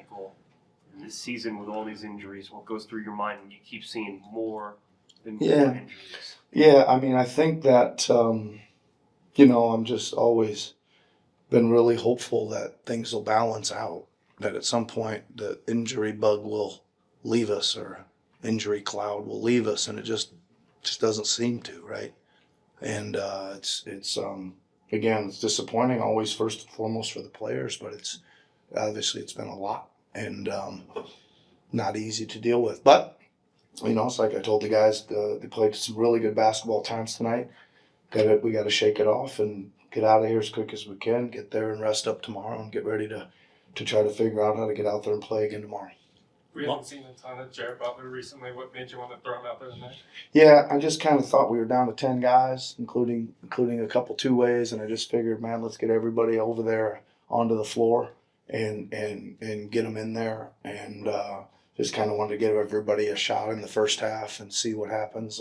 cycle this season with all these injuries? What goes through your mind when you keep seeing more and more injuries? Yeah, I mean, I think that, I'm just always been really hopeful that things will balance out, that at some point the injury bug will leave us or injury cloud will leave us, and it just doesn't seem to, right? And it's again, it's disappointing always first and foremost for the players, but it's obviously it's been a lot and not easy to deal with. But it's like I told the guys, they played some really good basketball times tonight. We got to shake it off and get out of here as quick as we can. Get there and rest up tomorrow and get ready to try to figure out how to get out there and play again tomorrow. We haven't seen a ton of Jared Butler recently. What made you want to throw him out there tonight? Yeah, I just kind of thought we were down to 10 guys, including a couple two-ways, and I just figured, man, let's get everybody over there onto the floor and get them in there, and just kind of wanted to give everybody a shot in the first half and see what happens,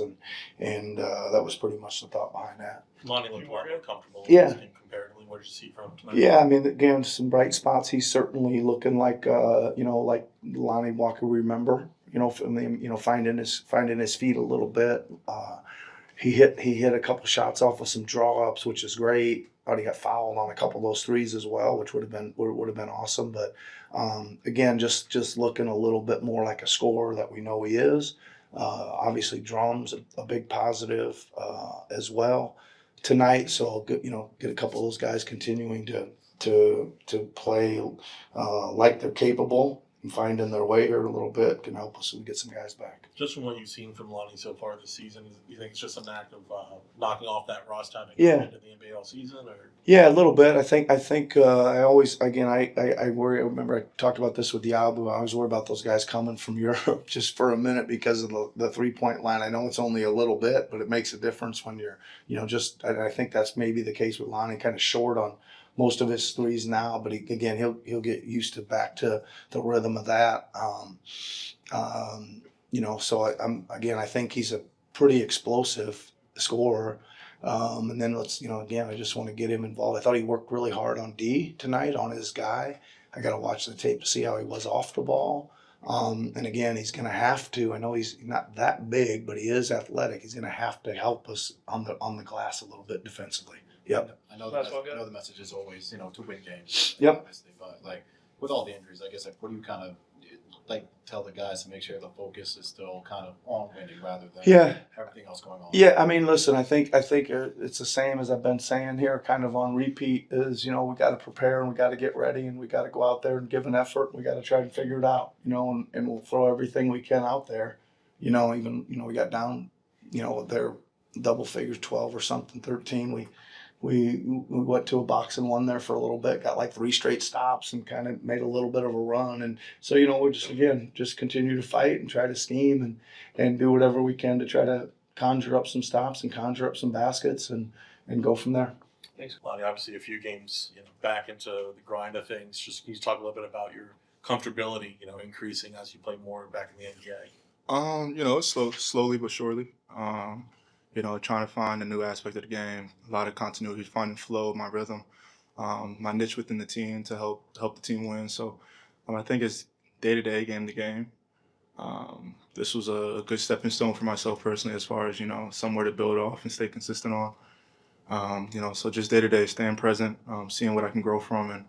and that was pretty much the thought behind that. Lonnie looked a lot more comfortable. Yeah. Comparatively, what did you see from him tonight? Yeah, I mean, again, some bright spots. He's certainly looking like like Lonnie Walker. We remember, finding his feet a little bit. He hit a couple shots off of some draw ups, which is great. Thought he got fouled on a couple of those threes as well, which would have been awesome. But again, just looking a little bit more like a scorer that we know he is. Obviously, Drummond's a big positive as well tonight. So get a couple of those guys continuing to play like they're capable and finding their way here a little bit can help us and get some guys back. Just from what you've seen from Lonnie so far this season, do you think it's just an act of knocking off that Ross time and getting into the NBA all season, or? Yeah, a little bit. I think I always, again, I worry. I remember I talked about this with Diablo. I always worry about those guys coming from Europe just for a minute because of the 3-point line. I know it's only a little bit, but it makes a difference when you're, I think that's maybe the case with Lonnie, kind of short on most of his threes now, but he'll get used to back to the rhythm of that. So I think he's a pretty explosive scorer. And then I just want to get him involved. I thought he worked really hard on D tonight on his guy. I got to watch the tape to see how he was off the ball. And again, he's going to have to. I know he's not that big, but he is athletic. He's going to have to help us on the glass a little bit defensively. Yep. I know the message is always, to win games. Yep. Obviously, but with all the injuries, I guess what do you kind of tell the guys to make sure the focus is still kind of on winning rather than everything else going on? Yeah, I mean, listen, I think it's the same as I've been saying here, kind of on repeat. Is we got to prepare and we got to get ready and we got to go out there and give an effort. And we got to try and figure it out, and we'll throw everything we can out there. Even we got down, their double figures, 12 or something, 13. We went to a box and one there for a little bit, got like 3 straight stops and kind of made a little bit of a run. And so, we'll just continue to fight and try to scheme and do whatever we can to try to conjure up some stops and conjure up some baskets and go from there. Thanks, Lonnie. Obviously, a few games back into the grind of things. Just can you talk a little bit about your comfortability, increasing as you play more back in the NBA? It's slowly but surely. Trying to find a new aspect of the game, a lot of continuity, finding flow, my rhythm, my niche within the team to help the team win. So I think it's day-to-day, game-to-game. This was a good stepping stone for myself personally as far as, somewhere to build off and stay consistent on. So just day-to-day, staying present, seeing what I can grow from and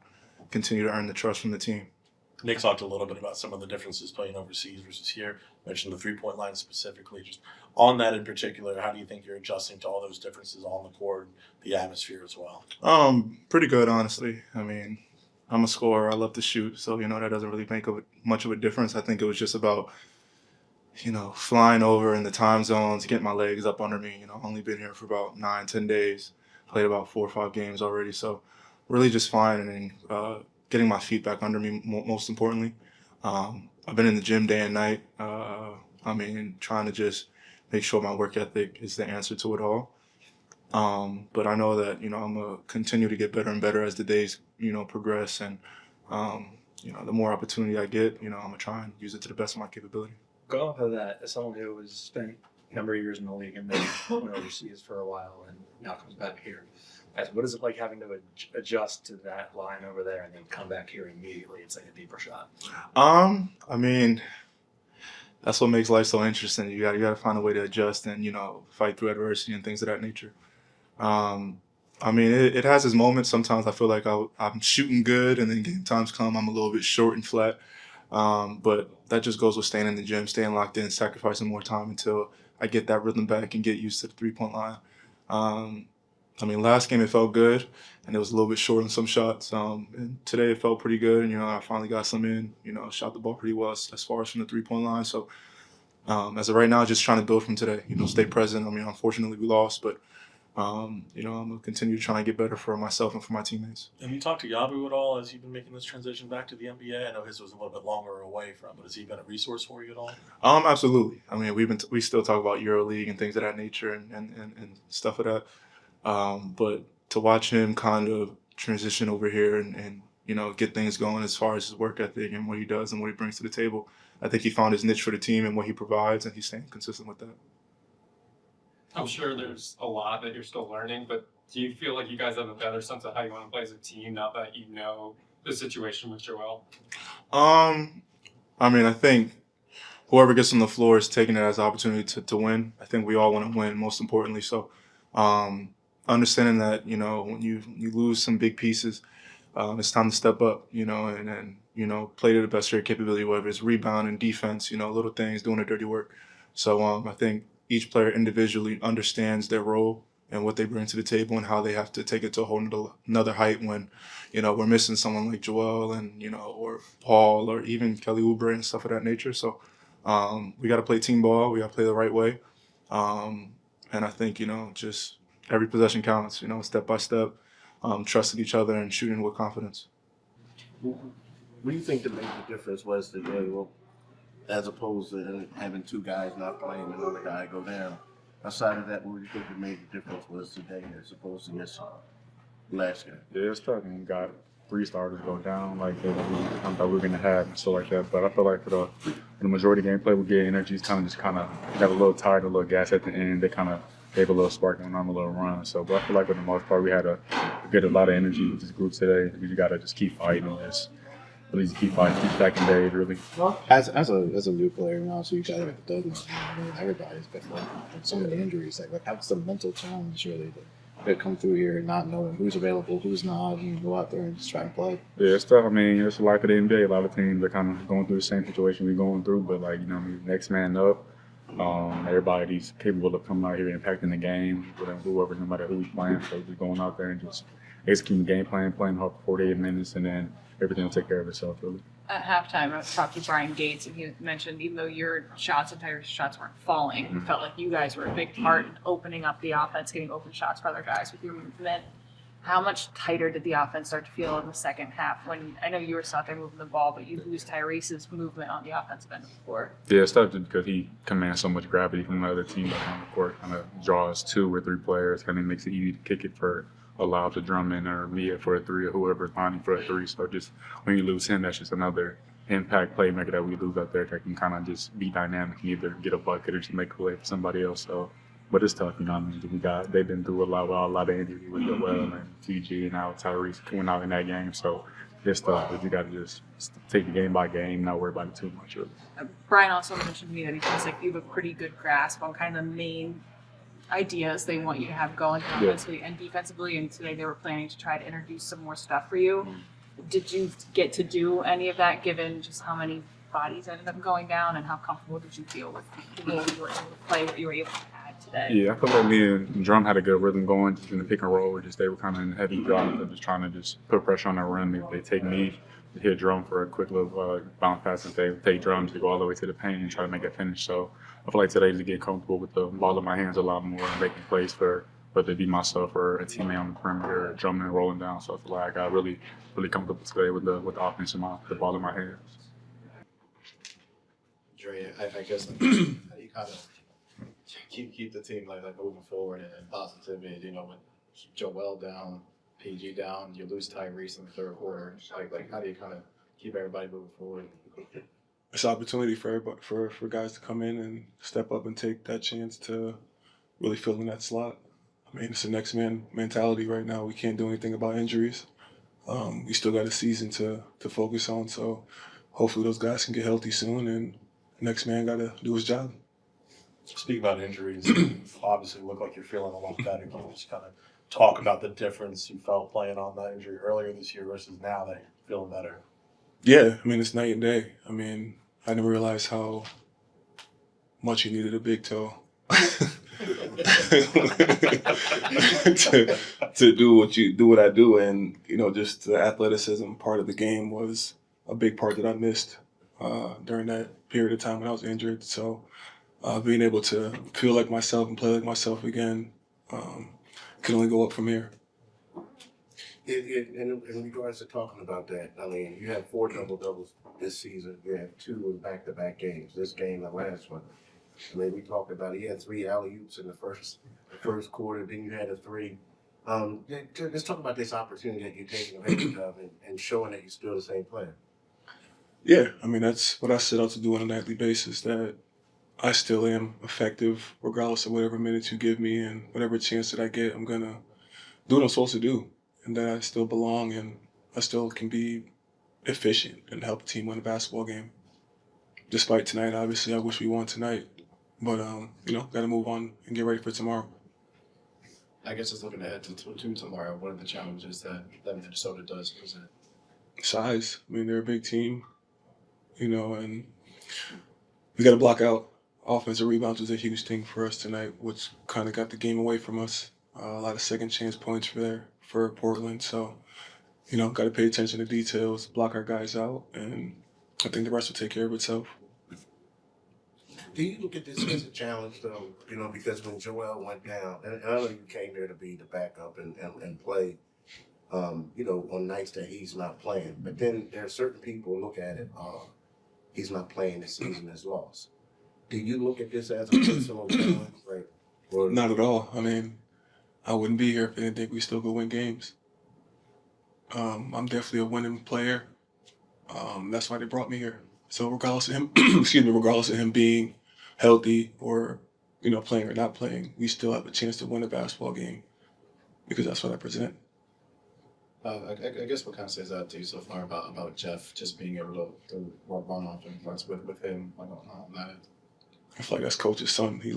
continue to earn the trust from the team. Nick talked a little bit about some of the differences playing overseas versus here. Mentioned the 3-point line specifically. Just on that in particular, how do you think you're adjusting to all those differences on the court, the atmosphere as well? Pretty good, honestly. I mean, I'm a scorer. I love to shoot, so that doesn't really make much of a difference. I think it was just about flying over in the time zones, getting my legs up under me. Only been here for about 9-10 days. Played about 4 or 5 games already, so really just finding and getting my feet back under me, most importantly. I've been in the gym day and night. Trying to just make sure my work ethic is the answer to it all. But I know that, I'm going to continue to get better and better as the days, progress. And, the more opportunity I get, I'm going to try and use it to the best of my capability. Go off of that, as someone who has spent a number of years in the league and then went overseas for a while and now comes back here. What is it like having to adjust to that line over there and then come back here immediately? It's like a deeper shot. I mean, that's what makes life so interesting. You got to find a way to adjust and fight through adversity and things of that nature. I mean, it has its moments. Sometimes I feel like I'm shooting good, and then game times come, I'm a little bit short and flat. But that just goes with staying in the gym, staying locked in, sacrificing more time until I get that rhythm back and get used to the 3-point line. I mean, last game it felt good, and it was a little bit short on some shots. And today it felt pretty good, and I finally got some in. Shot the ball pretty well as far as from the 3-point line. So as of right now, just trying to build from today. Stay present. I mean, unfortunately we lost, but I'm gonna continue trying to get better for myself and for my teammates. Have you talked to Yabu at all as you've been making this transition back to the NBA? I know his was a little bit longer away from, but has he been a resource for you at all? Absolutely. I mean, we still talk about EuroLeague and things of that nature and stuff of that. But to watch him kind of transition over here and get things going as far as his work ethic and what he does and what he brings to the table, I think he found his niche for the team and what he provides, and he's staying consistent with that. I'm sure there's a lot that you're still learning, but do you feel like you guys have a better sense of how you want to play as a team now that you know the situation with Joel? I mean, I think whoever gets on the floor is taking it as an opportunity to win. I think we all want to win, most importantly. So understanding that, when you lose some big pieces, it's time to step up, and play to the best of your capability, whether it's rebound and defense, little things, doing the dirty work. So I think each player individually understands their role and what they bring to the table and how they have to take it to a whole another height when, we're missing someone like Joel and, or Paul or even Kelly Oubre and stuff of that nature. So we got to play team ball. We got to play the right way. And I think, just every possession counts, step by step, trusting each other and shooting with confidence. What do you think the major difference was today? Well, as opposed to having two guys not playing and another guy go down. Outside of that, what do you think the major difference was today as opposed to last game? Yeah, it's tough when you got 3 starters go down like that. I thought we were gonna have and stuff like that. But I feel like for the majority of the gameplay, we get energies kind of got a little tired, a little gas at the end. They kind of gave a little spark and went on a little run. So, but I feel like for the most part, we get a lot of energy with this group today. You gotta just keep fighting and just really keep fighting, keep stacking days, really. As a new player, so you got it done. Everybody's been so many injuries. Like that's the mental challenge really to come through here and not knowing who's available, who's not, and go out there and just try and play. Yeah, it's tough. I mean, it's the life of the NBA. A lot of teams are kind of going through the same situation we're going through, but next man up. Everybody's capable of coming out here and impacting the game, whoever, no matter who's playing. So just going out there and just executing the game plan, playing hard for 48 minutes, and then everything will take care of itself, really. At halftime, I talked to Brian Gates, and he mentioned even though your shots and Tyreek's shots weren't falling, it felt like you guys were a big part in opening up the offense, getting open shots for other guys with your movement. How much tighter did the offense start to feel in the second half when I know you were still out there moving the ball, but you lose Tyrese's movement on the offensive end of the floor? Yeah, it's tough because he commands so much gravity from the other team back on the court, kind of draws 2 or 3 players, kind of makes it easy to kick it for a lob to Drummond or Mia for a 3 or whoever's lining for a 3. So just when you lose him, that's just another impact playmaker that we lose out there that can kind of just be dynamic and either get a bucket or just make a play for somebody else. So, but it's tough, I mean, they've been through a lot of injuries with Joel and TG and now Tyrese went out in that game. So it's tough, but you got to just take the game by game, not worry about it too much. Really. Brian also mentioned to me that he feels like you have a pretty good grasp on kind of the main ideas they want you to have going offensively and defensively, and today they were planning to try to introduce some more stuff for you. Did you get to do any of that given just how many bodies ended up going down, and how comfortable did you feel with the role you were able to play, what you were able to add today? Yeah, I feel like me and Drum had a good rhythm going just in the pick and roll. They were kind of in heavy drop, just trying to just put pressure on their rim. They take me, hit Drum for a quick little bounce pass, and they take Drum to go all the way to the paint and try to make a finish. So I feel like today to get comfortable with the ball in my hands a lot more and making plays for whether it be myself or a teammate on the perimeter, drumming and rolling down. So I feel like I got really comfortable today with the offense and the ball in my hands. Dre, I guess how do you kind of keep the team like moving forward and positivity? With Joel down, PG down, you lose Tyrese in the third quarter. Like how do you kind of keep everybody moving forward? It's an opportunity for everybody, for guys to come in and step up and take that chance to really fill in that slot. I mean, it's a next man mentality right now. We can't do anything about injuries. We still got a season to focus on, so hopefully those guys can get healthy soon, and next man got to do his job. Speaking about injuries, you obviously look like you're feeling a lot better. Can you just kind of talk about the difference you felt playing on that injury earlier this year versus now that you're feeling better? Yeah, I mean, it's night and day. I mean, I never realized how much you needed a big toe to do what I do, and just the athleticism part of the game was a big part that I missed during that period of time when I was injured. So being able to feel like myself and play like myself again can only go up from here. In regards to talking about that, I mean, you had 4 double-doubles this season. You had 2 in back-to-back games. This game, the last one. I mean, we talked about it. You had 3 alley-oops in the first quarter. Then you had a 3. Let's talk about this opportunity that you're taking advantage of and showing that you're still the same player. Yeah, I mean, that's what I set out to do on a nightly basis, that I still am effective regardless of whatever minutes you give me and whatever chance that I get. I'm going to do what I'm supposed to do, and that I still belong and I still can be efficient and help a team win a basketball game. Despite tonight, obviously, I wish we won tonight. But, got to move on and get ready for tomorrow. I guess just looking ahead to tomorrow, one of the challenges that Minnesota does is that Size. I mean, they're a big team, and we got to block out. Offensive rebounds was a huge thing for us tonight, which kind of got the game away from us. A lot of second chance points for Portland. So, got to pay attention to details, block our guys out, and I think the rest will take care of itself. Do you look at this as a challenge, though? Because when Joel went down, and I know you came there to be the backup and play, on nights that he's not playing. But then there are certain people who look at it, he's not playing this season as lost. Do you look at this as a personal challenge? Right? Or Not at all. I mean, I wouldn't be here if I didn't think we still could win games. I'm definitely a winning player. That's why they brought me here. So regardless of him, regardless of him being healthy or, playing or not playing, we still have a chance to win a basketball game because that's what I present. I guess what kind of says that to you so far about Jeff just being able to run off and plus with him like on that end? I feel like that's Coach's son. He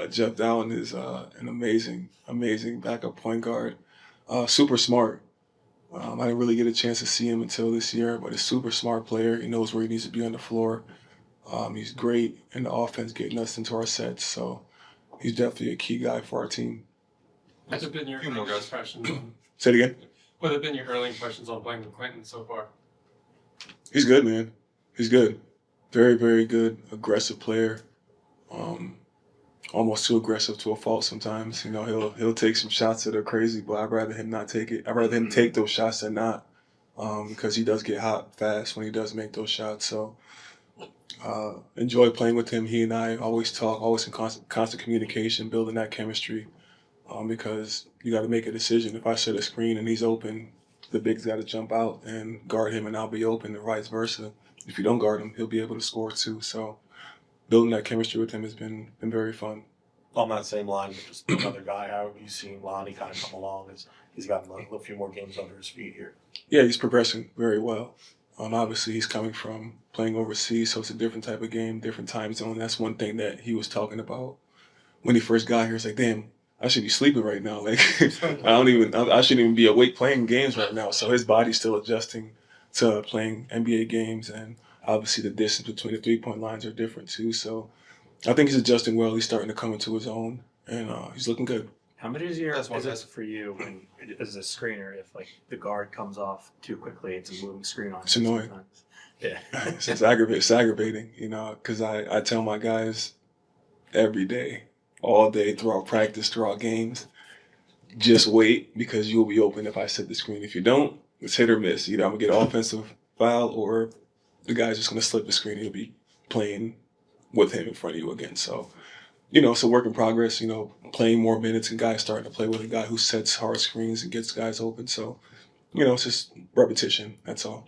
Jeff Dowling is an amazing backup point guard. Super smart. I didn't really get a chance to see him until this year, but he's a super smart player. He knows where he needs to be on the floor. He's great in the offense, getting us into our sets. So he's definitely a key guy for our team. What have been your early impressions on, Say it again. what have been your early impressions on playing with Quentin so far? He's good, man. He's good. Very, very good. Aggressive player. Almost too aggressive to a fault sometimes. He'll take some shots that are crazy, but I'd rather him not take it. I'd rather him take those shots than not, because he does get hot fast when he does make those shots. So enjoy playing with him. He and I always talk, always in constant communication, building that chemistry, because you got to make a decision. If I set a screen and he's open, the big's got to jump out and guard him, and I'll be open, and vice versa. If you don't guard him, he'll be able to score too. So building that chemistry with him has been very fun. On that same line, but just another guy, how have you seen Lonnie kind of come along as he's gotten a few more games under his feet here? Yeah, he's progressing very well. Obviously, he's coming from playing overseas, so it's a different type of game, different time zone. That's one thing that he was talking about when he first got here. It's like, damn, I should be sleeping right now. Like, I shouldn't even be awake playing games right now. So his body's still adjusting to playing NBA games, and obviously the distance between the three-point lines are different too. So I think he's adjusting well. He's starting to come into his own, and he's looking good. How much is it for you when, as a screener, if like the guard comes off too quickly, it's a moving screen on? It's annoying. Sometimes. Yeah, it's aggravating, because I tell my guys every day, all day, throughout practice, throughout games, just wait because you'll be open if I set the screen. If you don't, it's hit or miss. Either I'm gonna get an offensive foul or the guy's just gonna slip the screen and he'll be playing with him in front of you again. So, it's a work in progress, playing more minutes and guys starting to play with a guy who sets hard screens and gets guys open. So, it's just repetition. That's all.